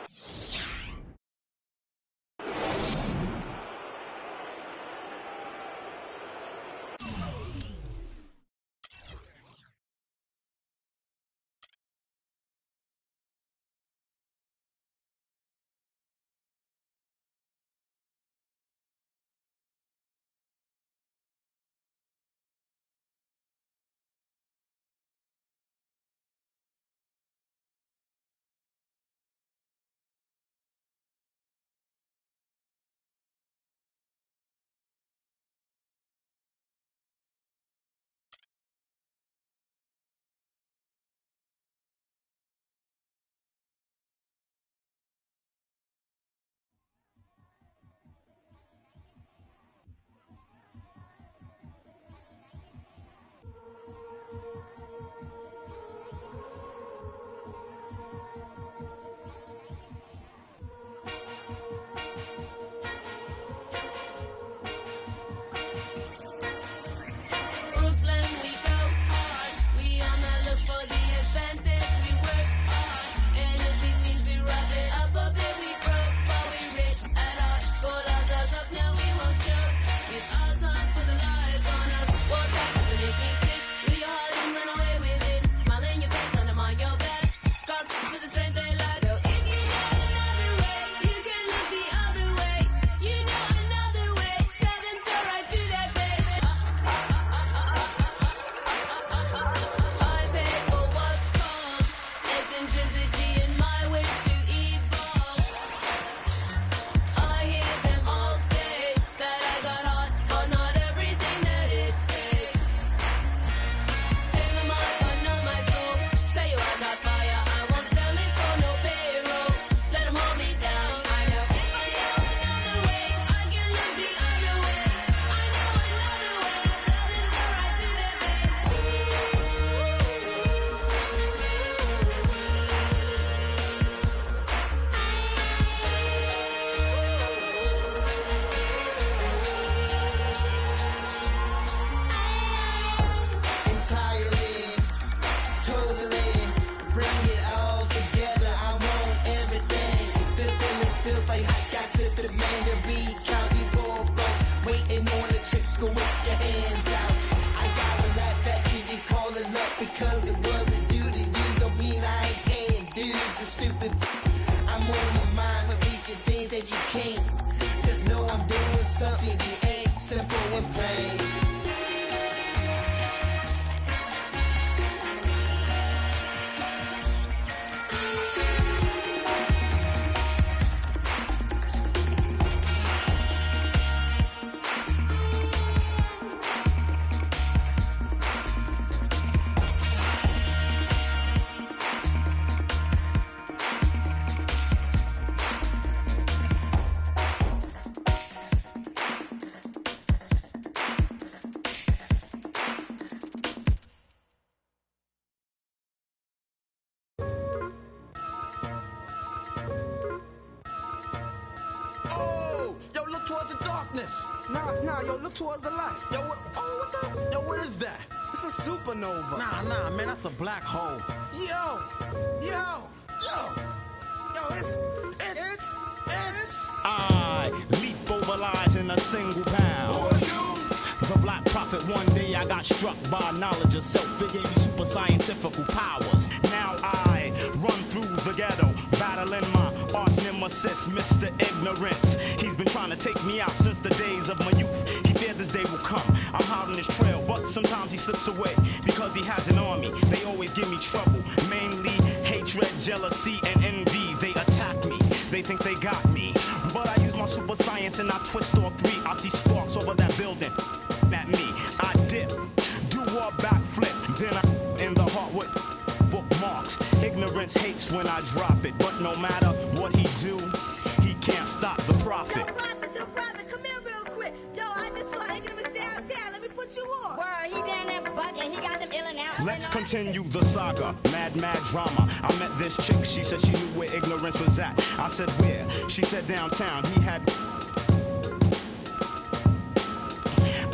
Nah, yo, look towards the light. Yo, what the? Yo, what is that? It's a supernova. Nah, man, that's a black hole. Yo, it's. I leap over lies in a single bound. The black prophet, one day I got struck by knowledge of self. It gave me super scientific powers. Now I run through the ghetto, battling my arch nemesis, Mr. Ignorance. He's been trying to take me out since the days of my youth. He feared this day will come. I'm hot on his trail, but sometimes he slips away because he has an army. They always give me trouble, mainly hatred, jealousy, and envy. They attack me, they think they got me, but I use my super science and I twist all three. I see sparks over that building at me. I dip, do a backflip, then I'm in the heart with bookmarks. Ignorance hates when I drop it, but no matter what he do, he can't stop the prophet. Yo, prophet, come here real quick. Yo, I just saw Ignorance down downtown. Let me put you on. Word, he down there bugging. He got them ill and out. Let's continue the saga. Mad drama. I met this chick. She said she knew where ignorance was at. I said where? She said downtown. He had...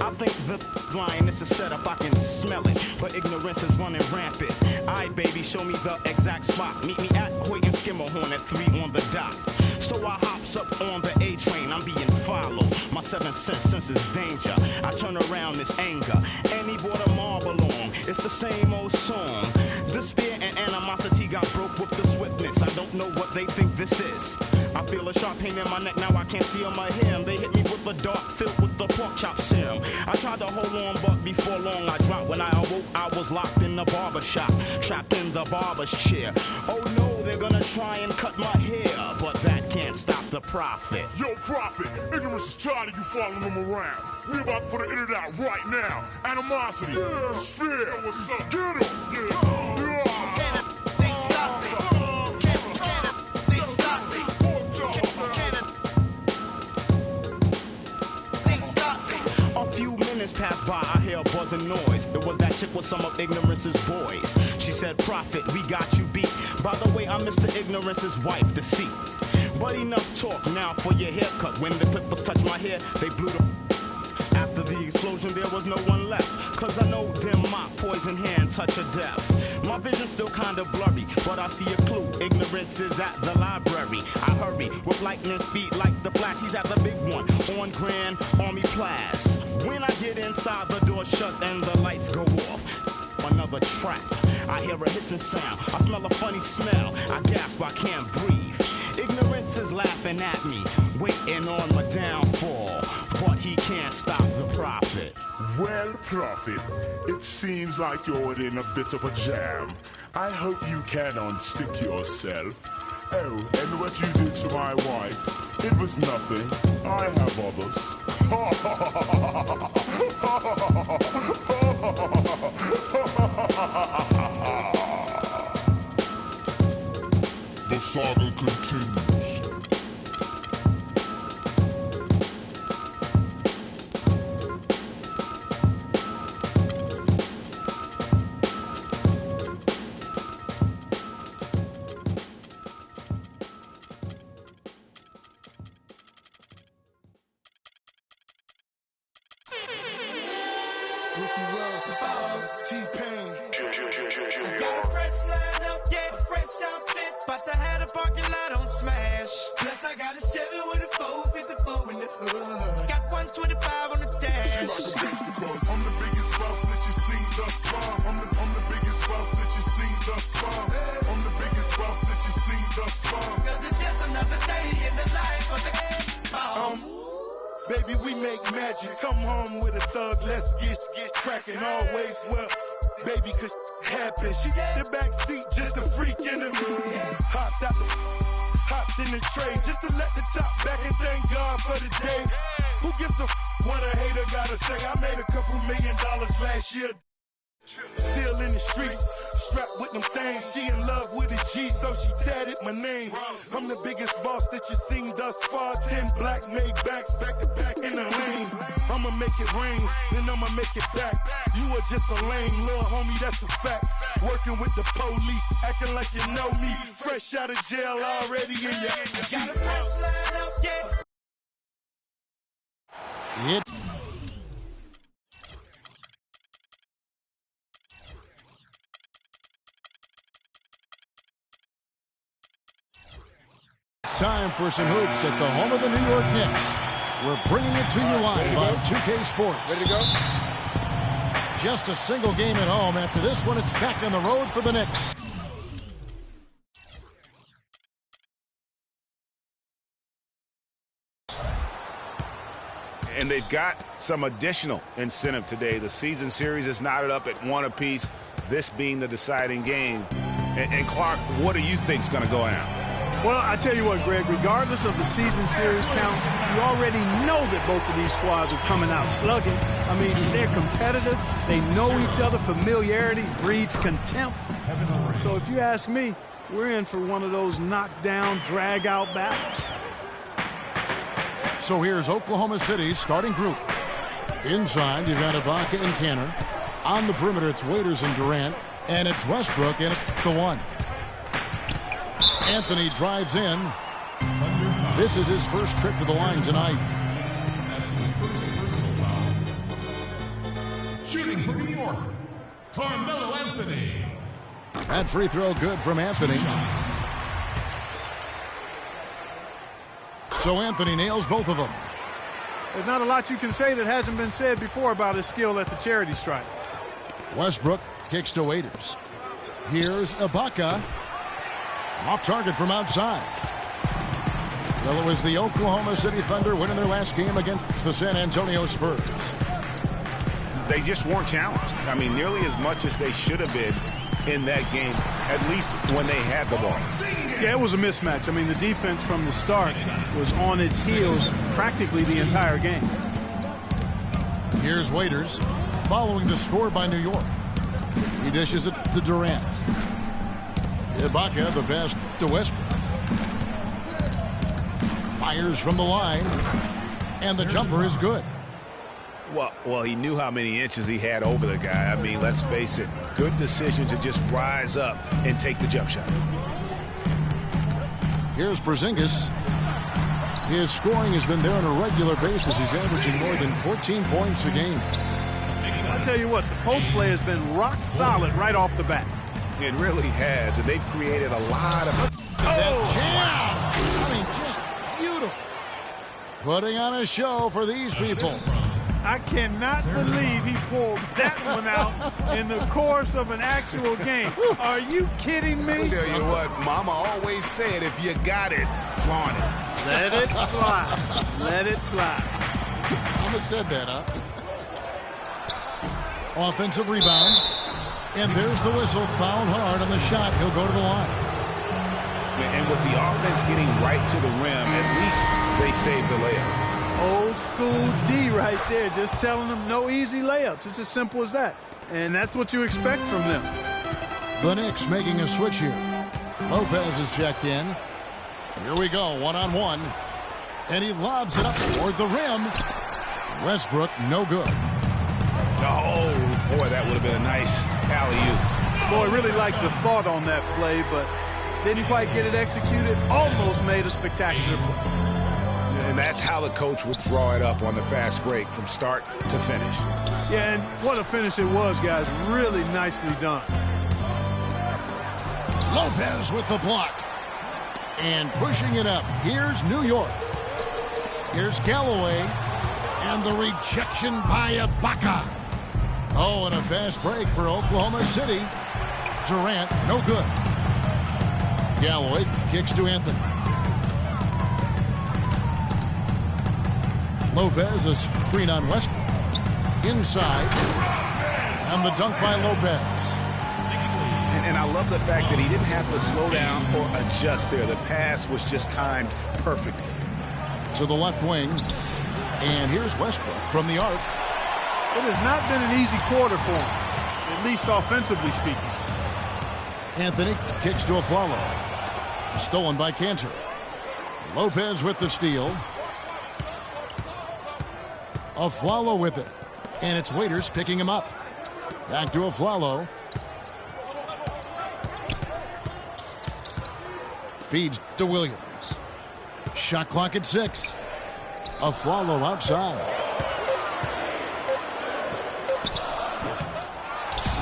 I think the line is a setup, I can smell it, but ignorance is running rampant. Aight, baby, show me the exact spot. Meet me at Hoyt and Skimmerhorn at 3 on the dot. So I hops up on the A train, I'm being followed. My 7th sense is danger. I turn around, it's anger. And he brought a marble along. It's the same old song. Despair and animosity got broke with the swiftness. I don't know what they think this is. I feel a sharp pain in my neck, now I can't see on my hair. They hit me with a dart filled with the pork chop serum. I tried to hold on, but before long I dropped. When I awoke, I was locked in the barber shop, trapped in the barber's chair. Oh no, they're gonna try and cut my hair, but that can't stop the prophet. Yo, prophet, ignorance is tired of you following them around. We about to put an internet out right now. Animosity, Sphere, what's up? Get him, yeah. Passed by, I hear a buzzing noise. It was that chick with some of Ignorance's boys. She said, Prophet, we got you beat. By the way, I'm Mr. Ignorance's wife, Deceit. But enough talk now for your haircut. When the clippers touched my hair, they blew the... After the explosion, there was no one left. Cause I know dim mop, poison hand, touch of death. My vision's still kinda blurry, but I see a clue. Ignorance is at the library. I hurry with lightning speed like the Flash. He's at the big one on Grand Army Place. When I get inside, the door shut and the lights go off. Another trap. I hear a hissing sound. I smell a funny smell. I gasp, I can't breathe. Ignorance is laughing at me, waiting on my downfall. But he can't stop the prophet. Well, prophet, it seems like you're in a bit of a jam. I hope you can unstick yourself. Oh, and what you did to my wife, it was nothing. I have others. The saga continues. Baby, we make magic. Come home with a thug, let's get cracking. Always well, baby, cause happen. She got the back seat, just a freak in the mood. Hopped in the tray, just to let the top back and thank God for the day. Who gives a what a hater gotta say? I made a couple $1 million last year. Still in the streets, strapped with them things. She in love with a G, so she tatted my name. I'm the biggest boss that you seen thus far. 10 black made backs, back to back in the lane. I'ma make it rain, then I'ma make it back. You are just a lame little homie, that's a fact. Working with the police, acting like you know me. Fresh out of jail, already in your Got a fresh line up, yeah. Yep. It's time for some hoops at the home of the New York Knicks. We're bringing it to you live on 2K Sports. Ready to go? Just a single game at home. After this one, it's back on the road for the Knicks. And they've got some additional incentive today. The season series is knotted up at 1 apiece, this being the deciding game. And Clark, what do you think is going to go down? Well, I tell you what, Greg, regardless of the season series count, you already know that both of these squads are coming out slugging. I mean, they're competitive. They know each other. Familiarity breeds contempt. So if you ask me, we're in for one of those knockdown, drag-out battles. So here's Oklahoma City's starting group. Inside, you've got Ibaka and Canner. On the perimeter, it's Waiters and Durant. And it's Westbrook in at the one. Anthony drives in. This is his first trip to the line tonight. That's his first personal foul. Shooting for New York, Carmelo Anthony. That free throw good from Anthony. So Anthony nails both of them. There's not a lot you can say that hasn't been said before about his skill at the charity stripe. Westbrook kicks to Waiters. Here's Ibaka. Off target from outside. Well, it was the Oklahoma City Thunder winning their last game against the San Antonio Spurs. They just weren't challenged. I mean, nearly as much as they should have been in that game, at least when they had the ball. Yeah, it was a mismatch. I mean, the defense from the start was on its heels practically the entire game. Here's Waiters following the score by New York. He dishes it to Durant. Ibaka, the pass to Westbrook. Fires from the line, and the jumper is good. Well, he knew how many inches he had over the guy. I mean, let's face it, good decision to just rise up and take the jump shot. Here's Porzingis. His scoring has been there on a regular basis. He's averaging more than 14 points a game. I tell you what, the post play has been rock solid right off the bat. It really has, and they've created a lot of... That jam! I mean, just beautiful. Putting on a show for these people. I cannot believe he pulled that one out in the course of an actual game. Are you kidding me? I'll tell you what, Mama always said, if you got it, flaunt it. Let it fly. Let it fly. Mama said that, huh? Offensive rebound. And there's the whistle. Fouled hard on the shot. He'll go to the line. And with the offense getting right to the rim, at least they saved the layup. Old school D right there, just telling them no easy layups. It's as simple as that. And that's what you expect from them. The Knicks making a switch here. Lopez is checked in. Here we go, one-on-one. And he lobs it up toward the rim. Westbrook, no good. Oh, boy, that would have been a nice alley-oop. Boy, really liked the thought on that play, but didn't quite get it executed. Almost made a spectacular play. And that's how the coach would draw it up on the fast break from start to finish. Yeah, and what a finish it was, guys. Really nicely done. Lopez with the block. And pushing it up. Here's New York. Here's Galloway. And the rejection by Ibaka. Oh, and a fast break for Oklahoma City. Durant, no good. Galloway kicks to Anthony. Lopez, a screen on Westbrook. Inside. And the dunk by Lopez. And I love the fact that he didn't have to slow down or adjust there. The pass was just timed perfectly. To the left wing. And here's Westbrook from the arc. It has not been an easy quarter for him, at least offensively speaking. Anthony kicks to Afflalo. Stolen by Cantor. Lopez with the steal. Afflalo with it. And it's Waiters picking him up. Back to Afflalo. Feeds to Williams. Shot clock at 6. Afflalo outside.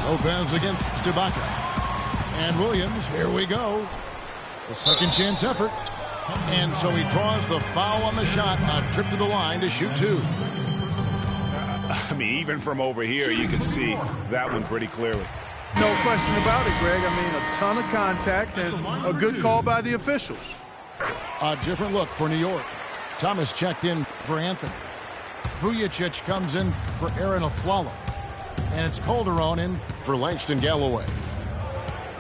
Lopez against Ibaka. And Williams, here we go. A second chance effort. And so he draws the foul on the shot. A trip to the line to shoot 2. I mean, even from over here, you can see that one pretty clearly. No question about it, Greg. I mean, a ton of contact and a good call by the officials. A different look for New York. Thomas checked in for Anthony. Vujicic comes in for Aaron Afflalo. And it's Calderon in for Langston Galloway.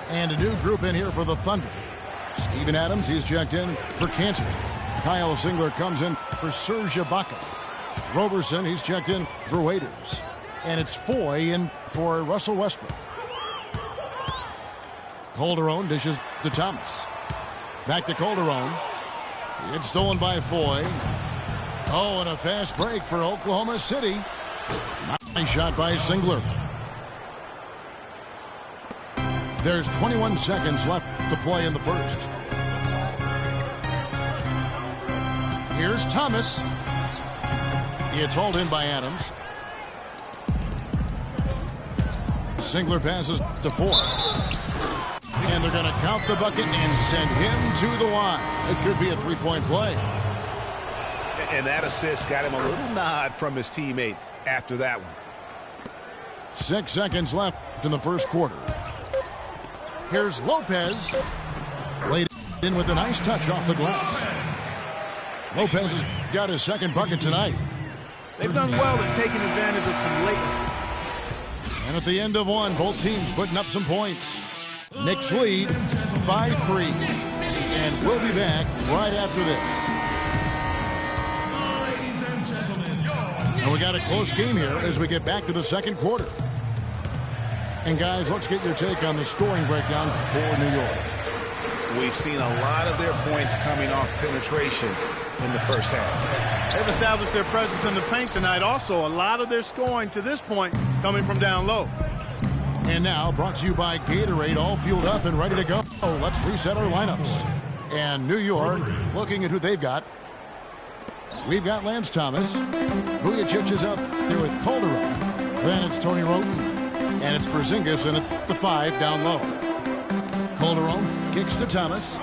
And a new group in here for the Thunder. Steven Adams, he's checked in for Cantor. Kyle Singler comes in for Serge Ibaka. Roberson, he's checked in for Waiters. And it's Foy in for Russell Westbrook. Calderon dishes to Thomas. Back to Calderon. It's stolen by Foy. Oh, and a fast break for Oklahoma City. Nice shot by Singler. There's 21 seconds left to play in the first. Here's Thomas. It's hauled in by Adams. Singler passes to 4. And they're going to count the bucket and send him to the line. It could be a three-point play. And that assist got him a little nod from his teammate after that one. 6 seconds left in the first quarter. Here's Lopez. Laid in with a nice touch off the glass. Lopez has got his second bucket tonight. They've done well at taking advantage of some late. And at the end of one, both teams putting up some points. Knicks lead by 3. And we'll be back right after this. And we got a close game here as we get back to the second quarter. And guys, let's get your take on the scoring breakdown for New York. We've seen a lot of their points coming off penetration in the first half. They've established their presence in the paint tonight. Also, a lot of their scoring to this point coming from down low. And now, brought to you by Gatorade, all fueled up and ready to go. Let's reset our lineups. And New York, looking at who they've got. We've got Lance Thomas. Vujacic is up there with Calderon. Then it's Tony Roten. And it's Porzingis in at the 5 down low. Calderon kicks to Thomas.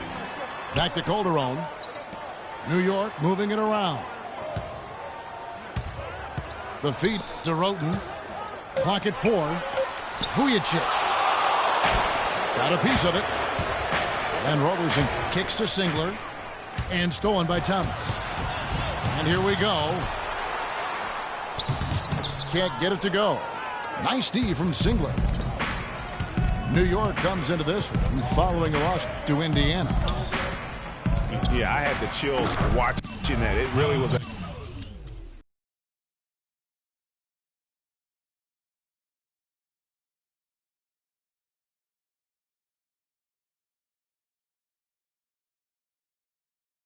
Back to Calderon. New York moving it around. The feed to Roten. Clock at 4. Vujacic. Got a piece of it. And Roberson kicks to Singler. And stolen by Thomas. And here we go. Can't get it to go. Nice D from Singler. New York comes into this one following a loss to Indiana. Yeah, I had the chills watching that. It really was a